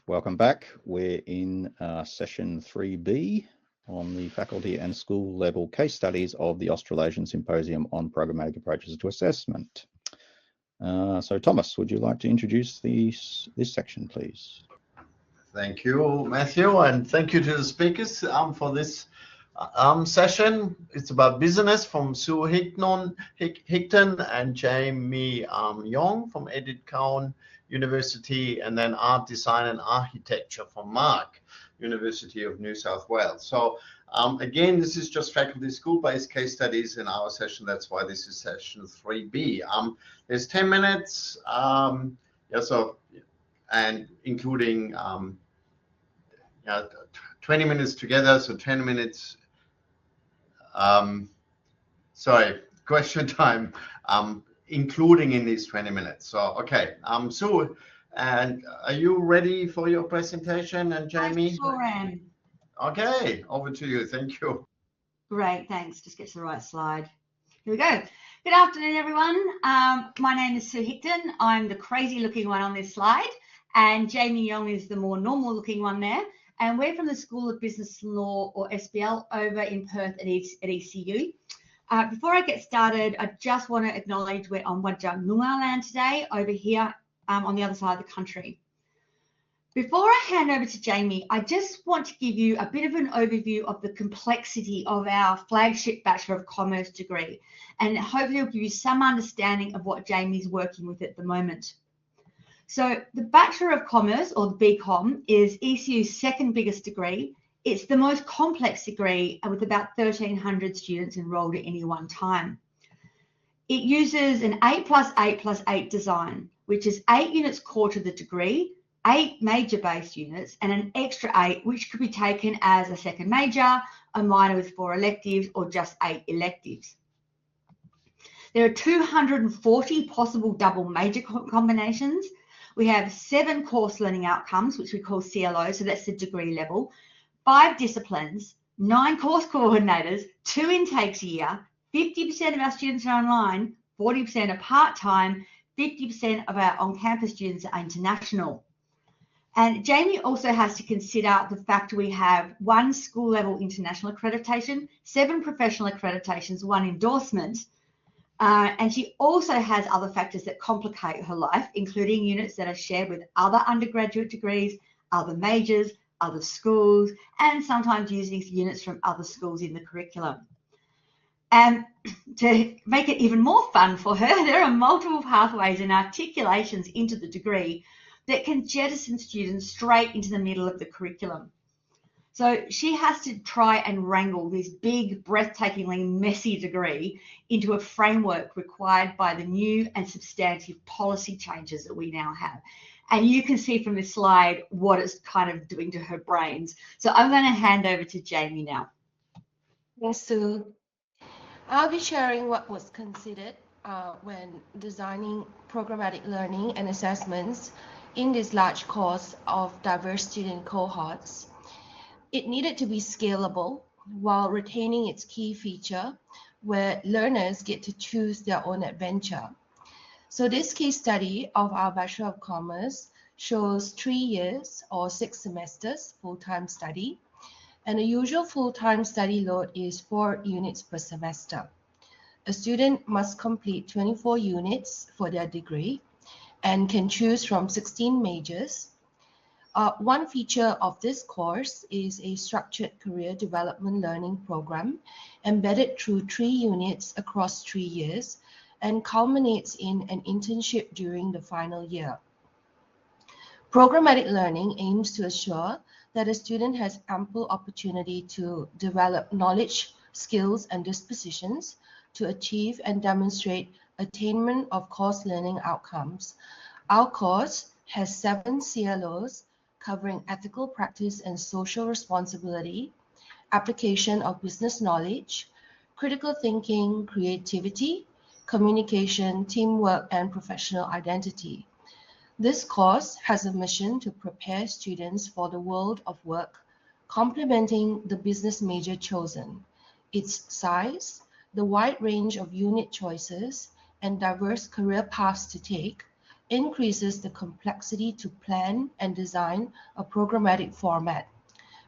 Welcome back. We're in session 3B on the faculty and school level case studies of the Australasian Symposium on Programmatic Approaches to Assessment. So Thomas, would you like to introduce this section, please? Thank you, Matthew, and thank you to the speakers for this session. It's about business from Sue Hickton and Jaime Yong from Edith, Cowan University, and then art, design and architecture from Mark, University of New South Wales. So again, this is just faculty school-based case studies in our session. That's why this is session 3B. There's 10 minutes, and including 20 minutes together, so 10 minutes. Question time, including in these 20 minutes. So, okay, Sue, and are you ready for your presentation? And Jaime? I sure am. Okay, over to you. Thank you. Great, thanks. Just get to the right slide. Here we go. Good afternoon, everyone. My name is Sue Hickton. I'm the crazy looking one on this slide, and Jaime Yong is the more normal looking one there. And we're from the School of Business Law, or SBL, over in Perth at ECU. Before I get started, I just want to acknowledge we're on Wadjuk Noongar land today, over here on the other side of the country. Before I hand over to Jaime, I just want to give you a bit of an overview of the complexity of our flagship Bachelor of Commerce degree, and hopefully it'll give you some understanding of what Jamie's working with at the moment. So the Bachelor of Commerce, or the BCom, is ECU's second biggest degree. It's the most complex degree with about 1,300 students enrolled at any one time. It uses an 8+8+8 design, which is 8 units core to the degree, 8 major base units, and an extra 8, which could be taken as a second major, a minor with 4 electives, or just 8 electives. There are 240 possible double major combinations. We have 7 course learning outcomes, which we call CLO, so that's the degree level, 5 disciplines, 9 course coordinators, 2 intakes a year, 50% of our students are online, 40% are part-time, 50% of our on-campus students are international. And Jaime also has to consider the fact we have 1 school-level international accreditation, 7 professional accreditations, 1 endorsement, and she also has other factors that complicate her life, including units that are shared with other undergraduate degrees, other majors, other schools, and sometimes using units from other schools in the curriculum. And to make it even more fun for her, there are multiple pathways and articulations into the degree that can jettison students straight into the middle of the curriculum. So she has to try and wrangle this big, breathtakingly messy degree into a framework required by the new and substantive policy changes that we now have. And you can see from this slide what it's kind of doing to her brains. So I'm going to hand over to Jaime now. Yes, Sue. I'll be sharing what was considered when designing programmatic learning and assessments in this large course of diverse student cohorts. It needed to be scalable while retaining its key feature where learners get to choose their own adventure. So this case study of our Bachelor of Commerce shows 3 years or 6 semesters full-time study, and the usual full-time study load is 4 units per semester. A student must complete 24 units for their degree and can choose from 16 majors. One feature of this course is a structured career development learning program embedded through 3 units across 3 years and culminates in an internship during the final year. Programmatic learning aims to assure that a student has ample opportunity to develop knowledge, skills, and dispositions to achieve and demonstrate attainment of course learning outcomes. Our course has 7 CLOs covering ethical practice and social responsibility, application of business knowledge, critical thinking, creativity, communication, teamwork, and professional identity. This course has a mission to prepare students for the world of work, complementing the business major chosen. Its size, the wide range of unit choices, and diverse career paths to take increases the complexity to plan and design a programmatic format,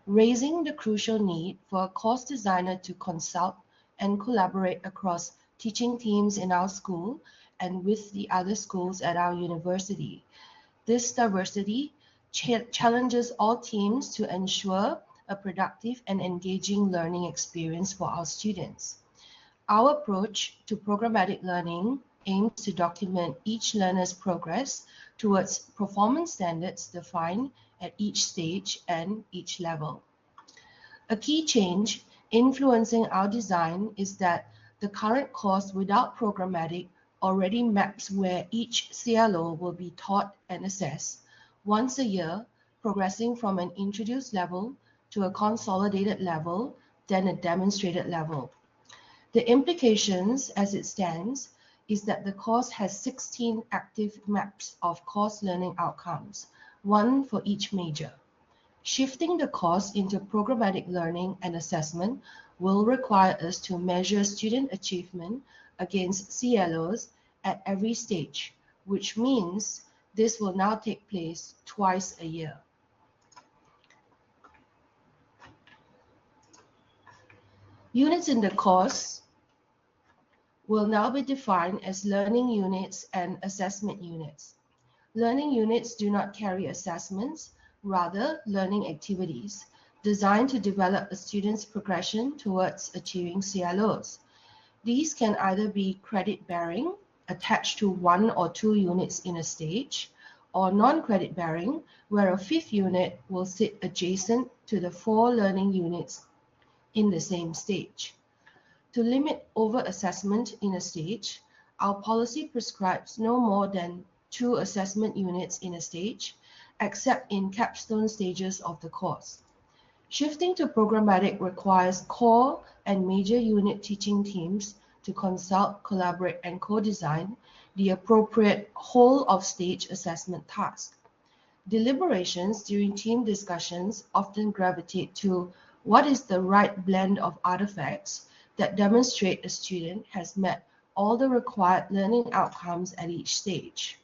raising the crucial need for a course designer to consult and collaborate across teaching teams in our school and with the other schools at our university. This diversity challenges all teams to ensure a productive and engaging learning experience for our students. Our approach to programmatic learning aims to document each learner's progress towards performance standards defined at each stage and each level. A key change influencing our design is that the current course without programmatic already maps where each CLO will be taught and assessed once a year, progressing from an introduced level to a consolidated level, then a demonstrated level. The implications as it stands is that the course has 16 active maps of course learning outcomes, one for each major. Shifting the course into programmatic learning and assessment will require us to measure student achievement against CLOs at every stage, which means this will now take place twice a year. Units in the course will now be defined as learning units and assessment units. Learning units do not carry assessments, rather learning activities designed to develop a student's progression towards achieving CLOs. These can either be credit-bearing, attached to 1 or 2 units in a stage, or non-credit-bearing, where a 5th unit will sit adjacent to the 4 learning units in the same stage. To limit over-assessment in a stage, our policy prescribes no more than 2 assessment units in a stage, except in capstone stages of the course. Shifting to programmatic requires core and major unit teaching teams to consult, collaborate, and co-design the appropriate whole-of-stage assessment task. Deliberations during team discussions often gravitate to what is the right blend of artifacts that demonstrate a student has met all the required learning outcomes at each stage.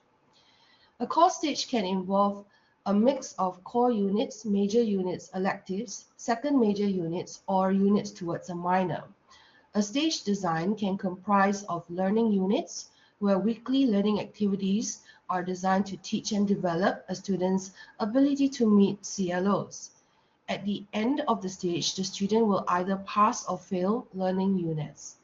A course stage can involve a mix of core units, major units, electives, second major units, or units towards a minor. A stage design can comprise of learning units, where weekly learning activities are designed to teach and develop a student's ability to meet CLOs. At the end of the stage, the student will either pass or fail learning units.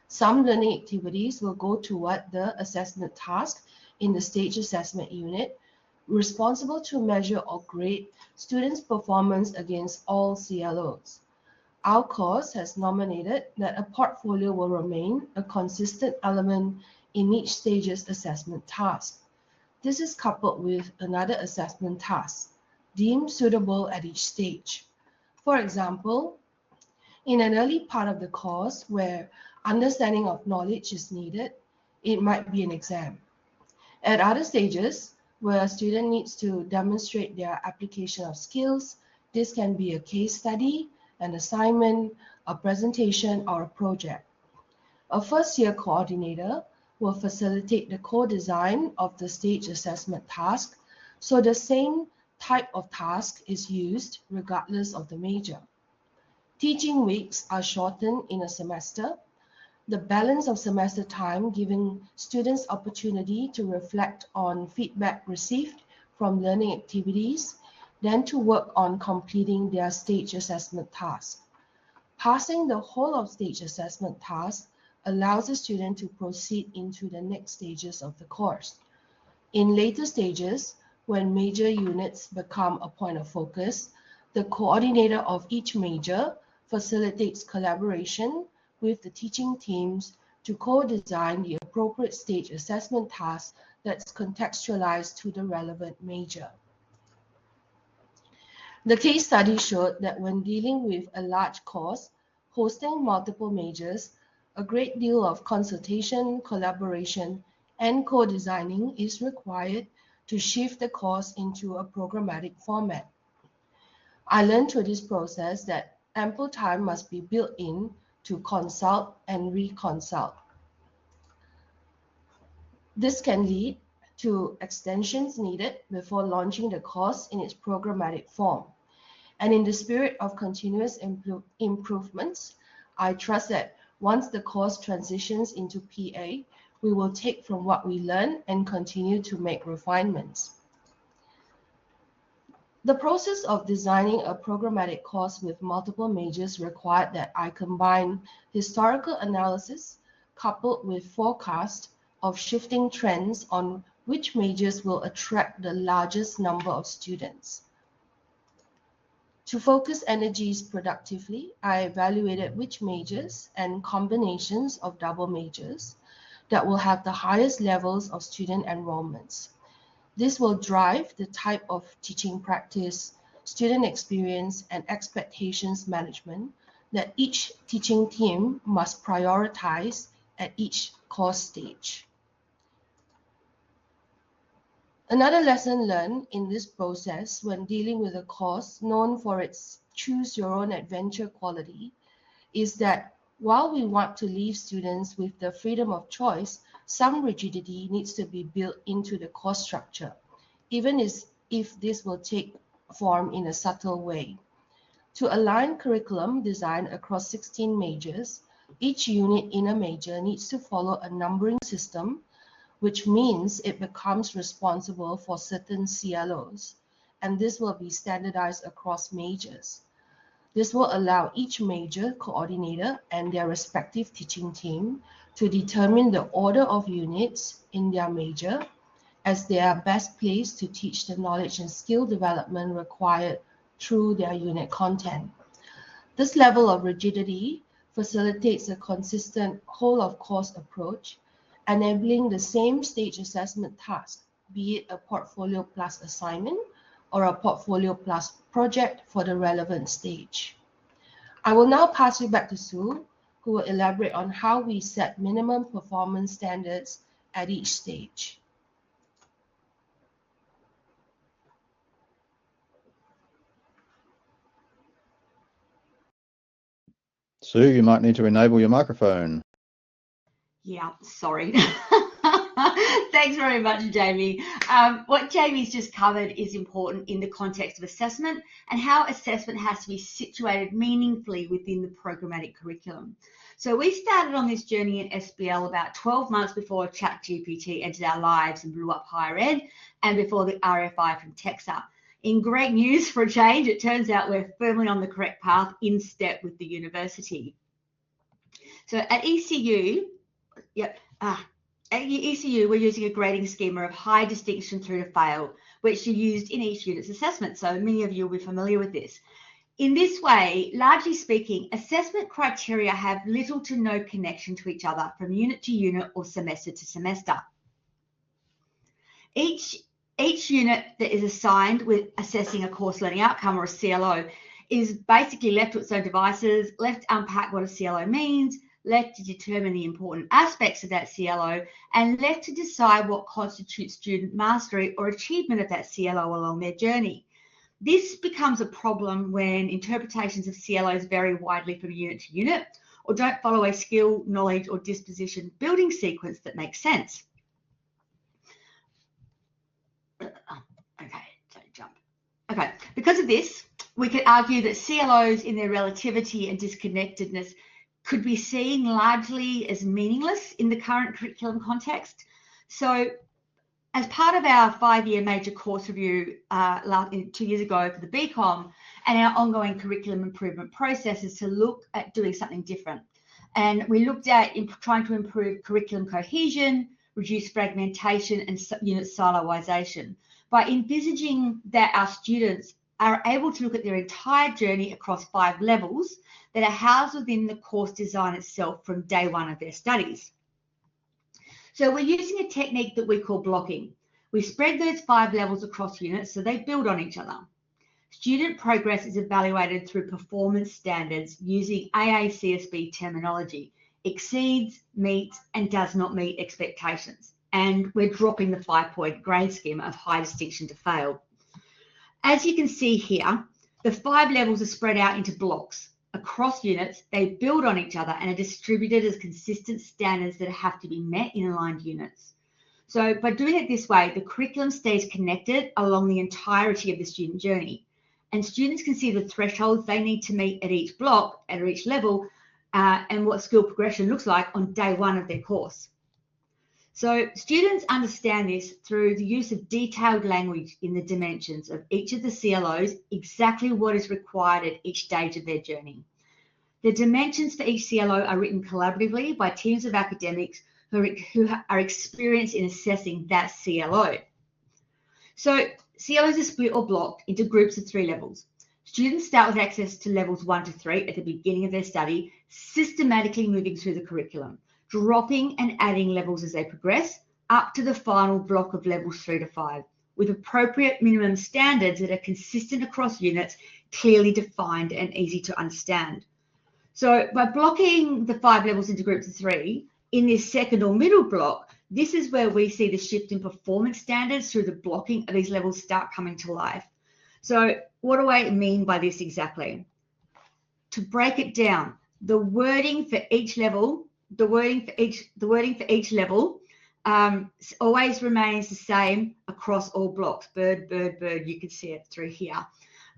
Some learning activities will go toward the assessment task in the stage assessment unit, responsible to measure or grade students' performance against all CLOs. Our course has nominated that a portfolio will remain a consistent element in each stage's assessment task. This is coupled with another assessment task, deemed suitable at each stage. For example, in an early part of the course where understanding of knowledge is needed, it might be an exam. At other stages, where a student needs to demonstrate their application of skills, this can be a case study, an assignment, a presentation, or a project. A first-year coordinator will facilitate the co-design of the stage assessment task, so the same type of task is used regardless of the major. Teaching weeks are shortened in a semester. The balance of semester time giving students opportunity to reflect on feedback received from learning activities, then to work on completing their stage assessment task. Passing the whole of stage assessment task allows the student to proceed into the next stages of the course. In later stages, when major units become a point of focus, the coordinator of each major facilitates collaboration with the teaching teams to co-design the appropriate stage assessment task that's contextualized to the relevant major. The case study showed that when dealing with a large course, hosting multiple majors, a great deal of consultation, collaboration, and co-designing is required to shift the course into a programmatic format. I learned through this process that ample time must be built in to consult and reconsult. This can lead to extensions needed before launching the course in its programmatic form. And in the spirit of continuous improvements, I trust that once the course transitions into PA, we will take from what we learn and continue to make refinements. The process of designing a programmatic course with multiple majors required that I combine historical analysis coupled with forecast of shifting trends on which majors will attract the largest number of students. To focus energies productively, I evaluated which majors and combinations of double majors that will have the highest levels of student enrollments. This will drive the type of teaching practice, student experience, and expectations management that each teaching team must prioritize at each course stage. Another lesson learned in this process when dealing with a course known for its choose your own adventure quality is that while we want to leave students with the freedom of choice, some rigidity needs to be built into the course structure, even if this will take form in a subtle way. To align curriculum design across 16 majors, each unit in a major needs to follow a numbering system, which means it becomes responsible for certain CLOs, and this will be standardized across majors. This will allow each major coordinator and their respective teaching team to determine the order of units in their major, as they are best placed to teach the knowledge and skill development required through their unit content. This level of rigidity facilitates a consistent whole-of-course approach, enabling the same stage assessment task, be it a portfolio plus assignment or a portfolio plus project for the relevant stage. I will now pass you back to Sue, who will elaborate on how we set minimum performance standards at each stage. Sue, you might need to enable your microphone. Yeah, sorry. Thanks very much, Jaime. What Jaime's just covered is important in the context of assessment and how assessment has to be situated meaningfully within the programmatic curriculum. So we started on this journey in SBL about 12 months before ChatGPT entered our lives and blew up higher ed, and before the RFI from TEXA. In great news for a change, it turns out we're firmly on the correct path in step with the university. So at ECU, at ECU, we're using a grading schema of high distinction through to fail, which you used in each unit's assessment. So many of you will be familiar with this. In this way, largely speaking, assessment criteria have little to no connection to each other from unit to unit or semester to semester. Each unit that is assigned with assessing a course learning outcome, or a CLO, is basically left to its own devices, left to unpack what a CLO means, left to determine the important aspects of that CLO, and left to decide what constitutes student mastery or achievement of that CLO along their journey. This becomes a problem when interpretations of CLOs vary widely from unit to unit, or don't follow a skill, knowledge, or disposition building sequence that makes sense. Okay, because of this, we could argue that CLOs in their relativity and disconnectedness could be seen largely as meaningless in the current curriculum context. So as part of our 5-year major course review 2 years ago for the BCom and our ongoing curriculum improvement processes to look at doing something different. And we looked at trying to improve curriculum cohesion, reduce fragmentation and unit siloization by envisaging that our students are able to look at their entire journey across 5 levels that are housed within the course design itself from day one of their studies. So we're using a technique that we call blocking. We spread those 5 levels across units so they build on each other. Student progress is evaluated through performance standards using AACSB terminology: exceeds, meets, and does not meet expectations. And we're dropping the 5-point grade schema of high distinction to fail. As you can see here, the 5 levels are spread out into blocks. Across units, they build on each other and are distributed as consistent standards that have to be met in aligned units. So by doing it this way, the curriculum stays connected along the entirety of the student journey. And students can see the thresholds they need to meet at each block, at each level, and what skill progression looks like on day one of their course. So students understand this through the use of detailed language in the dimensions of each of the CLOs, exactly what is required at each stage of their journey. The dimensions for each CLO are written collaboratively by teams of academics who are experienced in assessing that CLO. So CLOs are split or blocked into groups of 3 levels. Students start with access to levels 1 to 3 at the beginning of their study, systematically moving through the curriculum, dropping and adding levels as they progress, up to the final block of levels 3 to 5, with appropriate minimum standards that are consistent across units, clearly defined and easy to understand. So by blocking the 5 levels into groups of 3, in this second or middle block, this is where we see the shift in performance standards through the blocking of these levels start coming to life. So what do I mean by this exactly? To break it down, the wording for each level, always remains the same across all blocks. Bird, bird, bird, you can see it through here.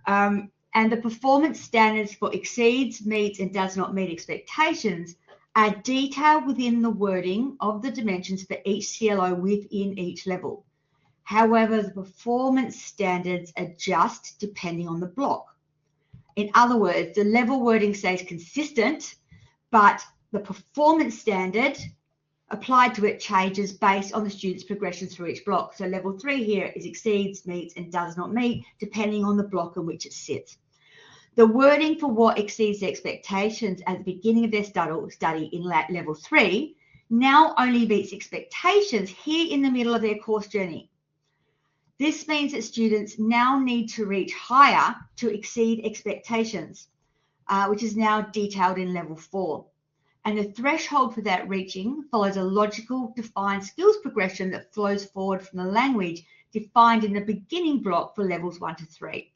And the performance standards for exceeds, meets, and does not meet expectations are detailed within the wording of the dimensions for each CLO within each level. However, the performance standards adjust depending on the block. In other words, the level wording stays consistent, but the performance standard applied to it changes based on the student's progression through each block. So level 3 here is exceeds, meets, and does not meet, depending on the block in which it sits. The wording for what exceeds expectations at the beginning of their study in level 3 now only meets expectations here in the middle of their course journey. This means that students now need to reach higher to exceed expectations, which is now detailed in level 4. And the threshold for that reaching follows a logical, defined skills progression that flows forward from the language defined in the beginning block for levels 1 to 3.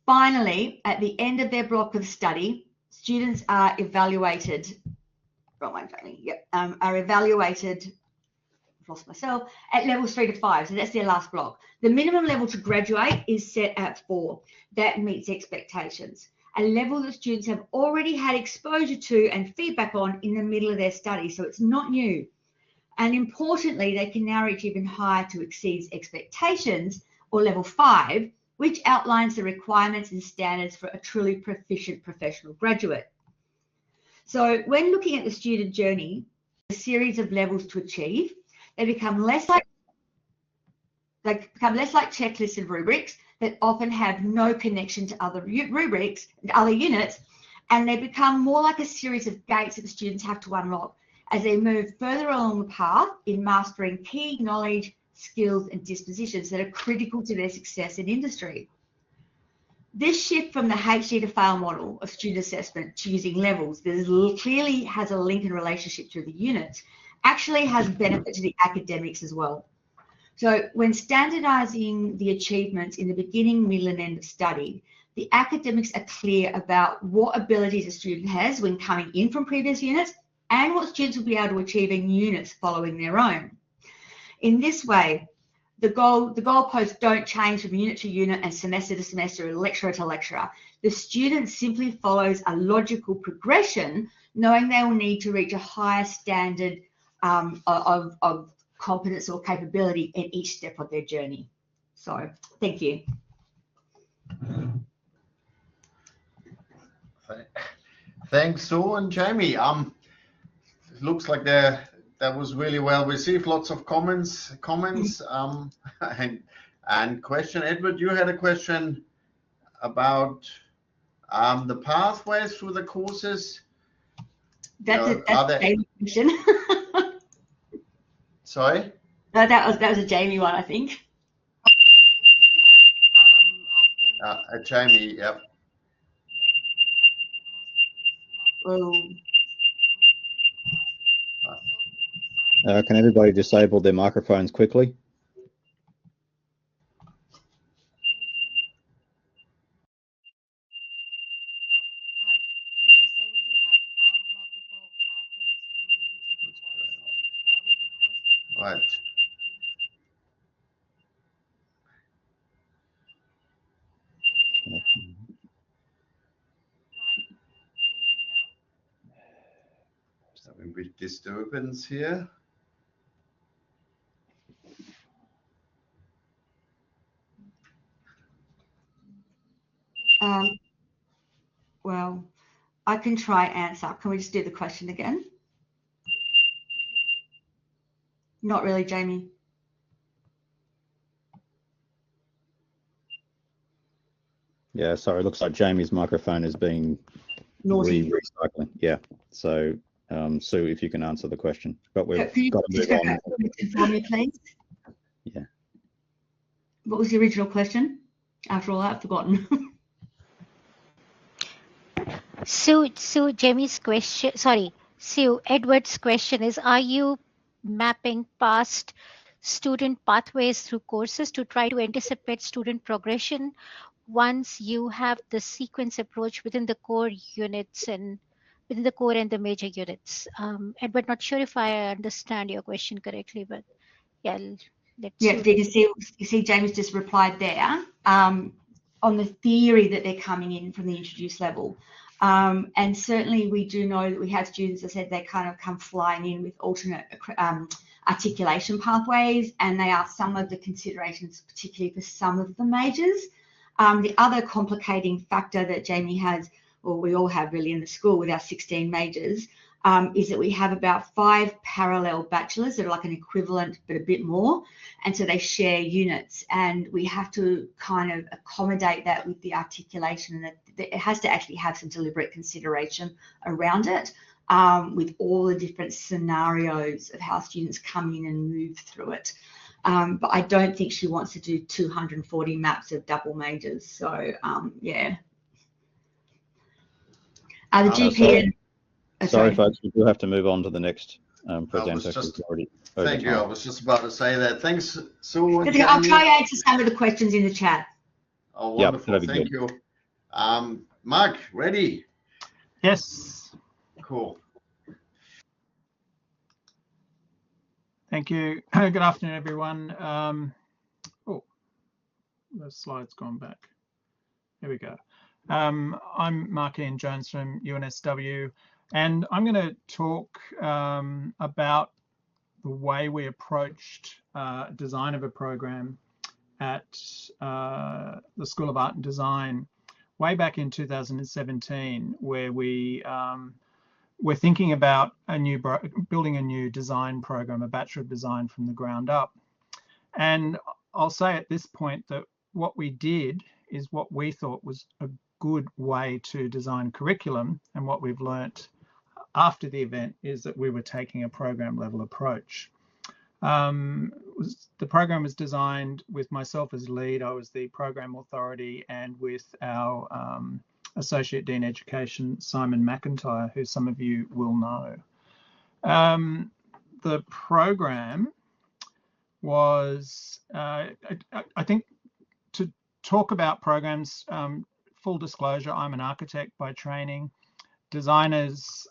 Finally, at the end of their block of study, students are evaluated, are evaluated, I've lost myself, at levels 3 to 5, so that's their last block. The minimum level to graduate is set at 4. That meets expectations, a level that students have already had exposure to and feedback on in the middle of their study, so it's not new. And importantly, they can now reach even higher to exceed expectations, or level 5, which outlines the requirements and standards for a truly proficient professional graduate. So when looking at the student journey, a series of levels to achieve, they become less like checklists and rubrics that often have no connection to other rubrics and other units, and they become more like a series of gates that the students have to unlock as they move further along the path in mastering key knowledge, skills, and dispositions that are critical to their success in industry. This shift from the HD to fail model of student assessment to using levels that clearly has a link and relationship to the units actually has benefit to the academics as well. So when standardizing the achievements in the beginning, middle, and end of study, the academics are clear about what abilities a student has when coming in from previous units and what students will be able to achieve in units following their own. In this way, the goalposts don't change from unit to unit and semester to semester, lecturer to lecturer. The student simply follows a logical progression, knowing they will need to reach a higher standard of competence or capability in each step of their journey. So, thank you. Thanks, Sue and Jaime. It looks like that was really well received. Lots of comments, and question. Edward, you had a question about the pathways through the courses. That's a Jaime question. Sorry? No, that was a Jaime one, I think. Jaime, yep. Can everybody disable their microphones quickly? Right. bit disturbance here. Well, I can try answer. Can we just do the question again? Not really, Jaime. Yeah, sorry, it looks like Jamie's microphone is being recycling. Yeah, so Sue, if you can answer the question, but we've got to move on. For me, please. Yeah. What was the original question? After all that, I've forgotten. Sue, Jamie's question, sorry, Sue, Edward's question is, are you mapping past student pathways through courses to try to anticipate student progression once you have the sequence approach within the core units and within the core and the major units? Edward, not sure if I understand your question correctly, but yeah, let's. Yeah, you see James just replied there on the theory that they're coming in from the introduced level. And certainly we do know that we have students, I said, they kind of come flying in with alternate articulation pathways, and they are some of the considerations, particularly for some of the majors. The other complicating factor that Jaime has, or we all have really in the school with our 16 majors, is that we have about 5 parallel bachelors that are like an equivalent but a bit more, and so they share units, and we have to kind of accommodate that with the articulation, and that it has to actually have some deliberate consideration around it, with all the different scenarios of how students come in and move through it. But I don't think she wants to do 240 maps of double majors, so yeah. The GP. Sorry, folks, we do have to move on to the next presenter. Thank you. I was just about to say that. Thanks, Sue. I'll try to answer some of the questions in the chat. Oh, wonderful. Yep, thank you. Mark, ready? Yes. Cool. Thank you. Good afternoon, everyone. Oh, the slide's gone back. Here we go. I'm Mark Ian Jones from UNSW, and I'm going to talk about the way we approached design of a program at the School of Art and Design way back in 2017, where we're thinking about building a new design program, a Bachelor of Design from the ground up. And I'll say at this point that what we did is what we thought was a good way to design curriculum, and what we've learnt after the event is that we were taking a program level approach. The program was designed with myself as lead. I was the program authority, and with our Associate Dean Education, Simon McIntyre, who some of you will know. The program was, I think, to talk about programs, full disclosure, I'm an architect by training. Designers,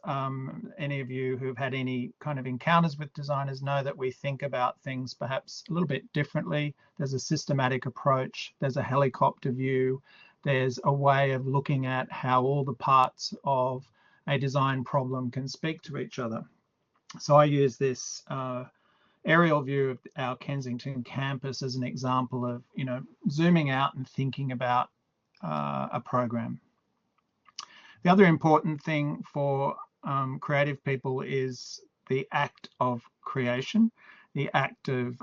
any of you who've had any kind of encounters with designers know that we think about things perhaps a little bit differently. There's a systematic approach, there's a helicopter view, there's a way of looking at how all the parts of a design problem can speak to each other. So I use this aerial view of our Kensington campus as an example of, zooming out and thinking about a program. The other important thing for creative people is the act of creation, the act of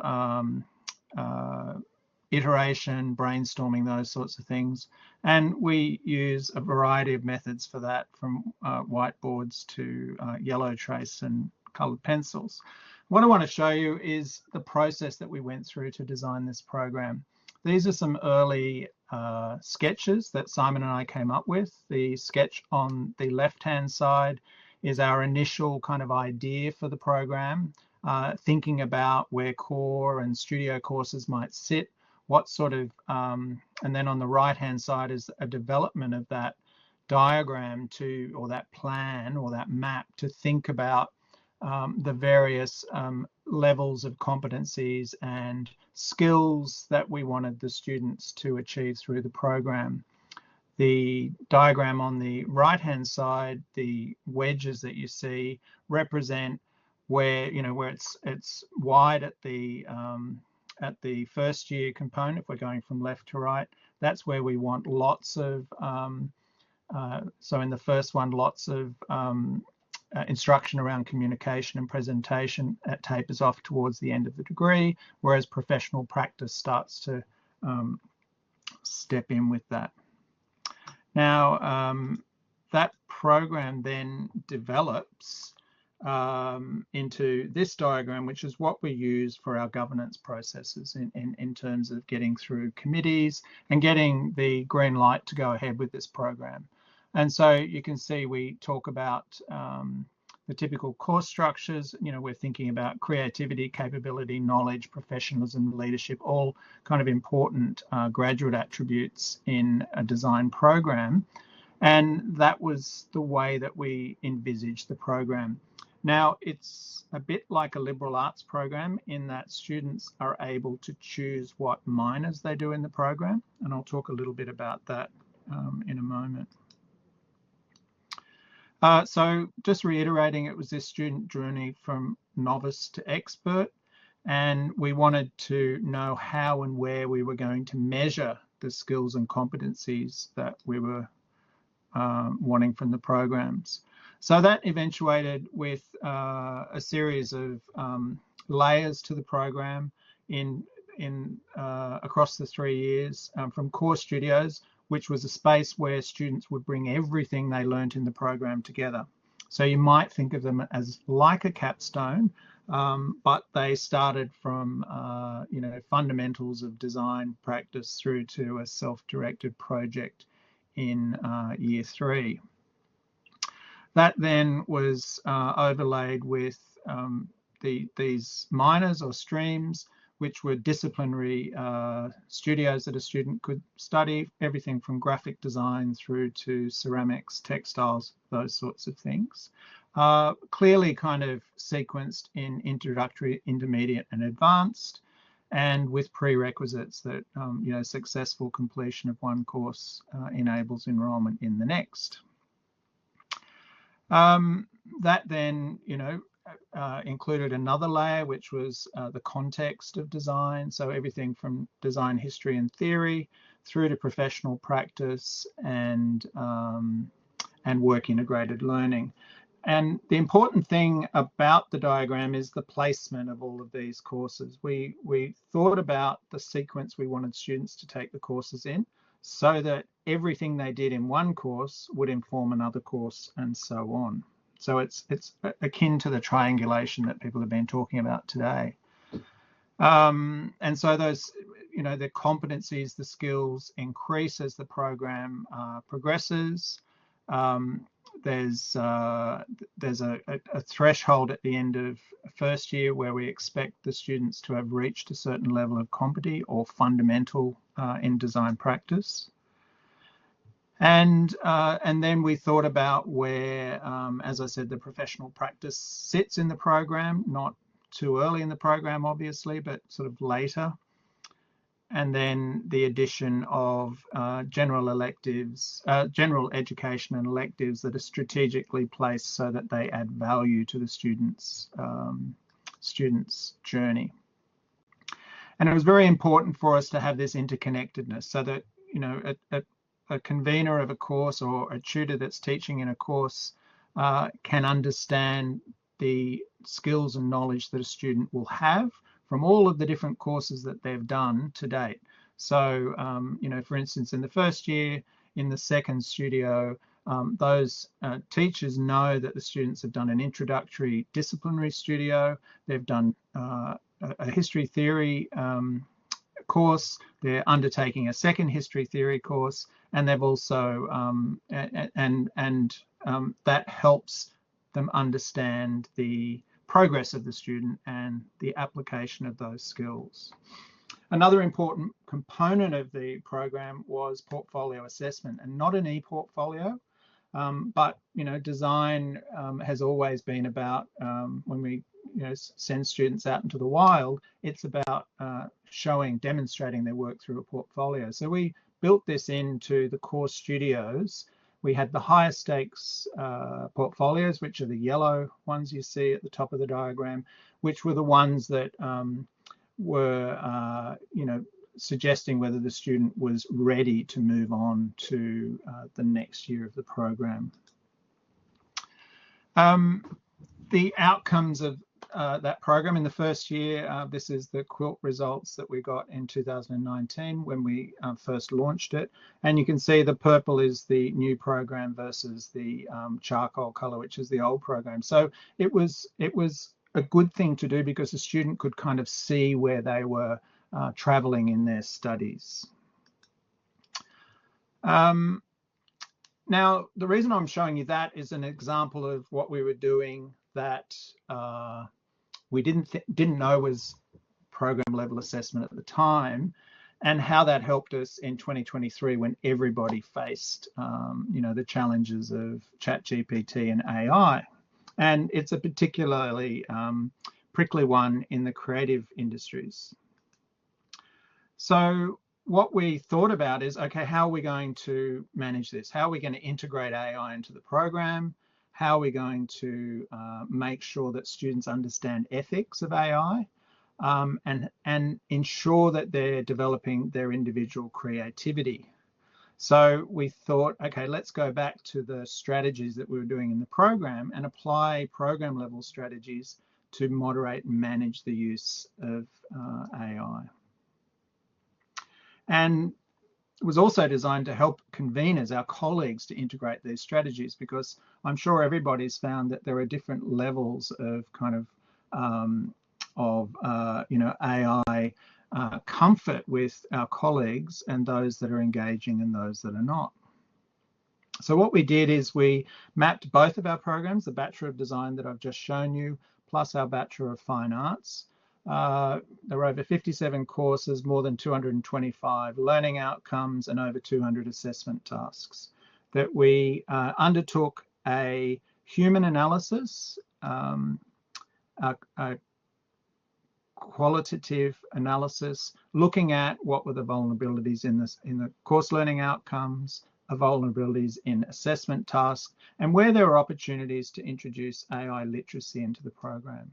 iteration, brainstorming, those sorts of things. And we use a variety of methods for that, from whiteboards to yellow trace and coloured pencils. What I want to show you is the process that we went through to design this program. These are some early sketches that Simon and I came up with. The sketch on the left-hand side is our initial kind of idea for the program, thinking about where core and studio courses might sit, what sort of, and then on the right-hand side is a development of that diagram to, or that plan or that map to think about the various levels of competencies and skills that we wanted the students to achieve through the program. The diagram on the right-hand side, the wedges that you see represent where, where it's wide at the first year component. If we're going from left to right, that's where we want lots of, so in the first one, lots of instruction around communication and presentation. That tapers off towards the end of the degree, whereas professional practice starts to step in with that. Now, that program then develops into this diagram, which is what we use for our governance processes in terms of getting through committees and getting the green light to go ahead with this program. And so you can see we talk about the typical course structures. We're thinking about creativity, capability, knowledge, professionalism, leadership, all kind of important graduate attributes in a design program. And that was the way that we envisaged the program. Now, it's a bit like a liberal arts program in that students are able to choose what minors they do in the program. And I'll talk a little bit about that in a moment. So just reiterating, it was this student journey from novice to expert, and we wanted to know how and where we were going to measure the skills and competencies that we were wanting from the programs. So that eventuated with a series of layers to the program across the 3 years, from core studios, which was a space where students would bring everything they learnt in the program together. So you might think of them as like a capstone, but they started from fundamentals of design practice through to a self-directed project in year 3. That then was overlaid with these minors or streams, which were disciplinary studios that a student could study, everything from graphic design through to ceramics, textiles, those sorts of things. Clearly kind of sequenced in introductory, intermediate and advanced, and with prerequisites that successful completion of one course enables enrolment in the next. That then, included another layer, which was the context of design. So everything from design history and theory through to professional practice and work integrated learning. And the important thing about the diagram is the placement of all of these courses. We thought about the sequence we wanted students to take the courses in, so that everything they did in one course would inform another course and so on. So it's akin to the triangulation that people have been talking about today. And so those, the competencies, the skills increase as the program progresses. There's a threshold at the end of first year where we expect the students to have reached a certain level of competency or fundamental in design practice. And then we thought about where, as I said, the professional practice sits in the program, not too early in the program, obviously, but sort of later. And then the addition of general electives, general education and electives that are strategically placed so that they add value to the students' journey. And it was very important for us to have this interconnectedness so that, a convener of a course or a tutor that's teaching in a course can understand the skills and knowledge that a student will have from all of the different courses that they've done to date. So, for instance, in the first year, in the second studio, those teachers know that the students have done an introductory disciplinary studio, they've done a history theory course, they're undertaking a second history theory course, and they've also, that helps them understand the progress of the student and the application of those skills. Another important component of the program was portfolio assessment, and not an e-portfolio, but design has always been about, when we send students out into the wild. It's about demonstrating their work through a portfolio. So we built this into the course studios. We had the higher stakes portfolios, which are the yellow ones you see at the top of the diagram, which were the ones that were, suggesting whether the student was ready to move on to the next year of the program. The outcomes of that program in the first year, this is the quilt results that we got in 2019 when we first launched it. And you can see the purple is the new program versus the charcoal color, which is the old program. So it was a good thing to do because the student could kind of see where they were traveling in their studies. Now, the reason I'm showing you that is an example of what we were doing that we didn't know was program level assessment at the time, and how that helped us in 2023 when everybody faced the challenges of ChatGPT and AI. And it's a particularly prickly one in the creative industries. So what we thought about is, okay, how are we going to manage this? How are we going to integrate AI into the program? How are we going to make sure that students understand ethics of AI and ensure that they're developing their individual creativity? So we thought, okay, let's go back to the strategies that we were doing in the program and apply program level strategies to moderate and manage the use of AI. And it was also designed to help conveners, our colleagues, to integrate these strategies, because I'm sure everybody's found that there are different levels of kind of AI comfort with our colleagues, and those that are engaging and those that are not. So what we did is we mapped both of our programs, the Bachelor of Design that I've just shown you, plus our Bachelor of Fine Arts. There were over 57 courses, more than 225 learning outcomes, and over 200 assessment tasks. That we undertook a human analysis, a qualitative analysis, looking at what were the vulnerabilities in the course learning outcomes, vulnerabilities in assessment tasks, and where there were opportunities to introduce AI literacy into the program.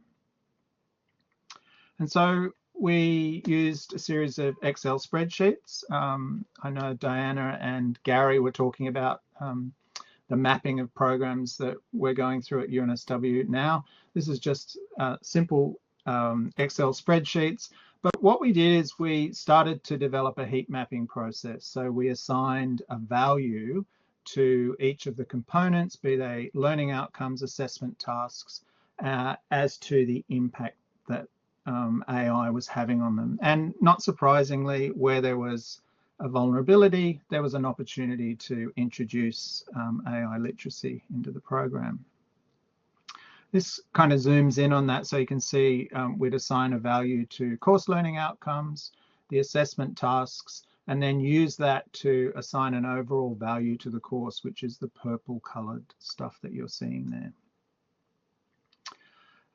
And so we used a series of Excel spreadsheets. I know Diana and Gary were talking about the mapping of programs that we're going through at UNSW now. This is just simple Excel spreadsheets. But what we did is we started to develop a heat mapping process. So we assigned a value to each of the components, be they learning outcomes, assessment tasks, as to the impact that AI was having on them. And not surprisingly, where there was a vulnerability, there was an opportunity to introduce AI literacy into the program. This kind of zooms in on that, so you can see we'd assign a value to course learning outcomes, the assessment tasks, and then use that to assign an overall value to the course, which is the purple colored stuff that you're seeing there.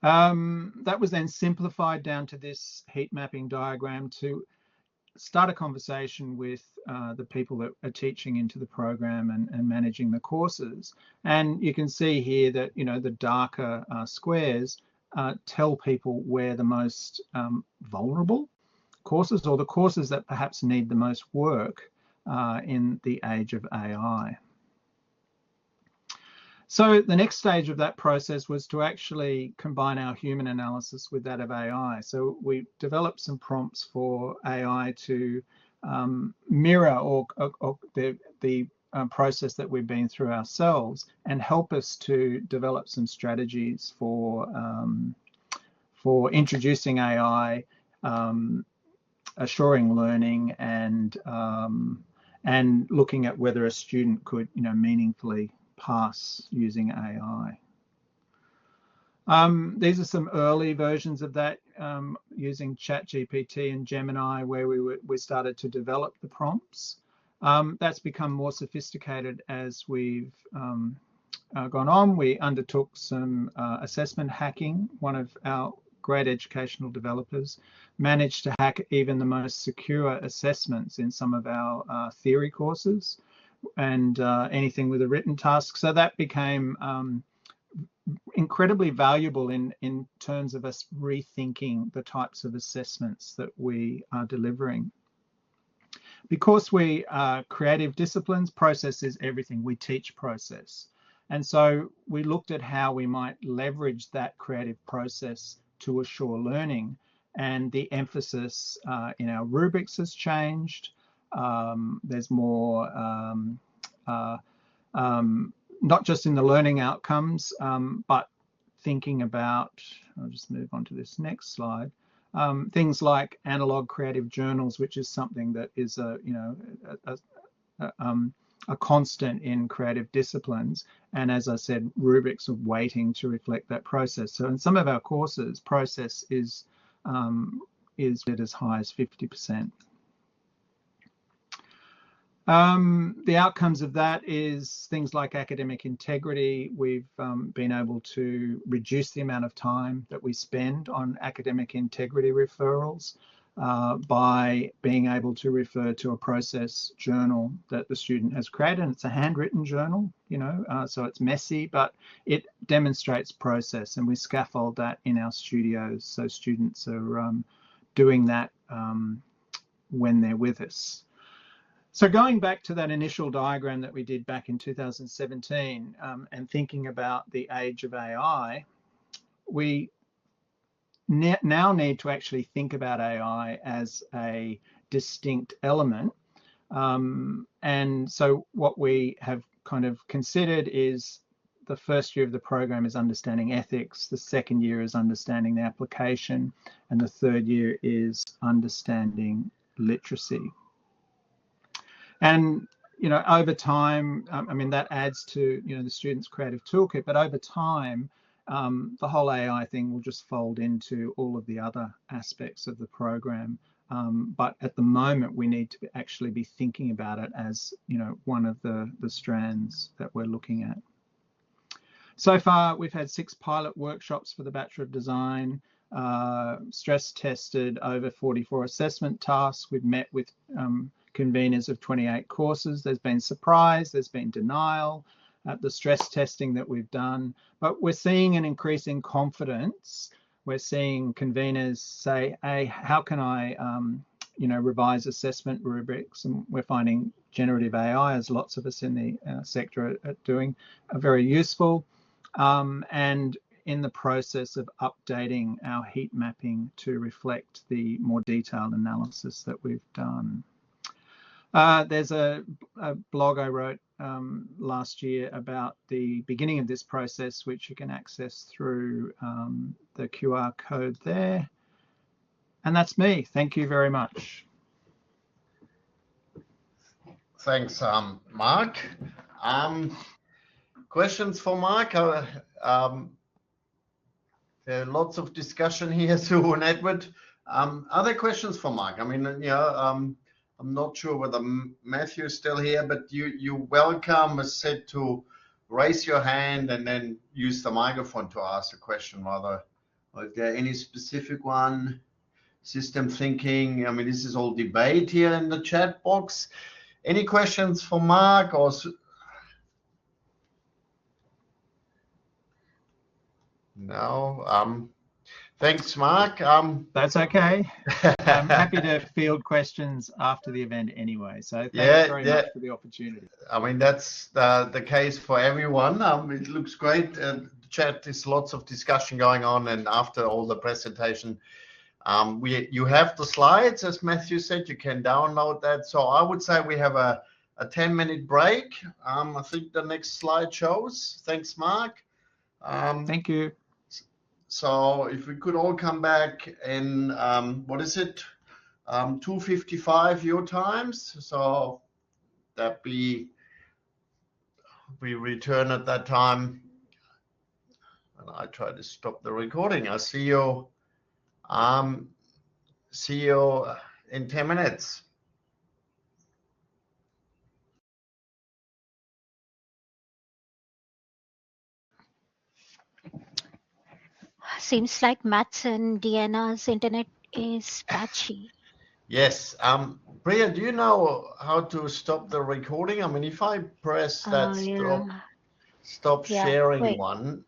That was then simplified down to this heat mapping diagram to start a conversation with the people that are teaching into the program and managing the courses. And you can see here that, the darker squares tell people where the most vulnerable courses, or the courses that perhaps need the most work in the age of AI. So the next stage of that process was to actually combine our human analysis with that of AI. So we developed some prompts for AI to mirror or the process that we've been through ourselves, and help us to develop some strategies for introducing AI, assuring learning, and looking at whether a student could meaningfully pass using AI. These are some early versions of that using ChatGPT and Gemini, where we started to develop the prompts. That's become more sophisticated as we've gone on, we undertook some assessment hacking. One of our great educational developers managed to hack even the most secure assessments in some of our theory courses and anything with a written task. So that became incredibly valuable in terms of us rethinking the types of assessments that we are delivering. Because we are creative disciplines, process is everything. We teach process. And so we looked at how we might leverage that creative process to assure learning. And the emphasis in our rubrics has changed. There's more, not just in the learning outcomes, but thinking about, I'll just move on to this next slide, things like analog creative journals, which is something that is a constant in creative disciplines, and as I said, rubrics of weighting to reflect that process. So in some of our courses, process is as high as 50%. The outcomes of that is things like academic integrity. We've been able to reduce the amount of time that we spend on academic integrity referrals by being able to refer to a process journal that the student has created. And it's a handwritten journal, you know, so it's messy, but it demonstrates process, and we scaffold that in our studios so students are doing that when they're with us. So going back to that initial diagram that we did back in 2017 and thinking about the age of AI, we now need to actually think about AI as a distinct element. And so what we have kind of considered is the first year of the program is understanding ethics, the second year is understanding the application, and the third year is understanding literacy. And, you know, over time, I mean, that adds to, you know, the student's creative toolkit, but over time, the whole AI thing will just fold into all of the other aspects of the program. But at the moment, we need to actually be thinking about it as, you know, one of the strands that we're looking at. So far, we've had 6 pilot workshops for the Bachelor of Design, stress tested over 44 assessment tasks. We've met with conveners of 28 courses. There's been surprise, there's been denial at the stress testing that we've done, but we're seeing an increase in confidence. We're seeing conveners say, hey, how can I you know, revise assessment rubrics? And we're finding generative AI, as lots of us in the sector are doing, are very useful. And in the process of updating our heat mapping to reflect the more detailed analysis that we've done. There's a blog I wrote last year about the beginning of this process, which you can access through the QR code there. And that's me. Thank you very much. Thanks, Mark. Questions for Mark? There are lots of discussion here, Sue and Edward. Are there questions for Mark? I mean, yeah, I'm not sure whether Matthew is still here, but you're welcome, as said, to raise your hand and then use the microphone to ask a question rather. Or is there any specific one? System thinking, I mean, this is all debate here in the chat box. Any questions for Mark or? No. Thanks, Mark. That's okay. I'm happy to field questions after the event anyway. So thanks very much for the opportunity. I mean, that's the case for everyone. It looks great. The chat is lots of discussion going on, and after all the presentation, you have the slides, as Matthew said. You can download that. So I would say we have a 10-minute break. I think the next slide shows. Thanks, Mark. Thank you. So if we could all come back in, what is it, 2:55 your times. So that we return at that time. And I try to stop the recording. I'll see you in 10 minutes. Seems like Matt's and Deanna's internet is patchy. Yes. Priya, do you know how to stop the recording? I mean, if I press that Yeah. stop Yeah, sharing wait. one,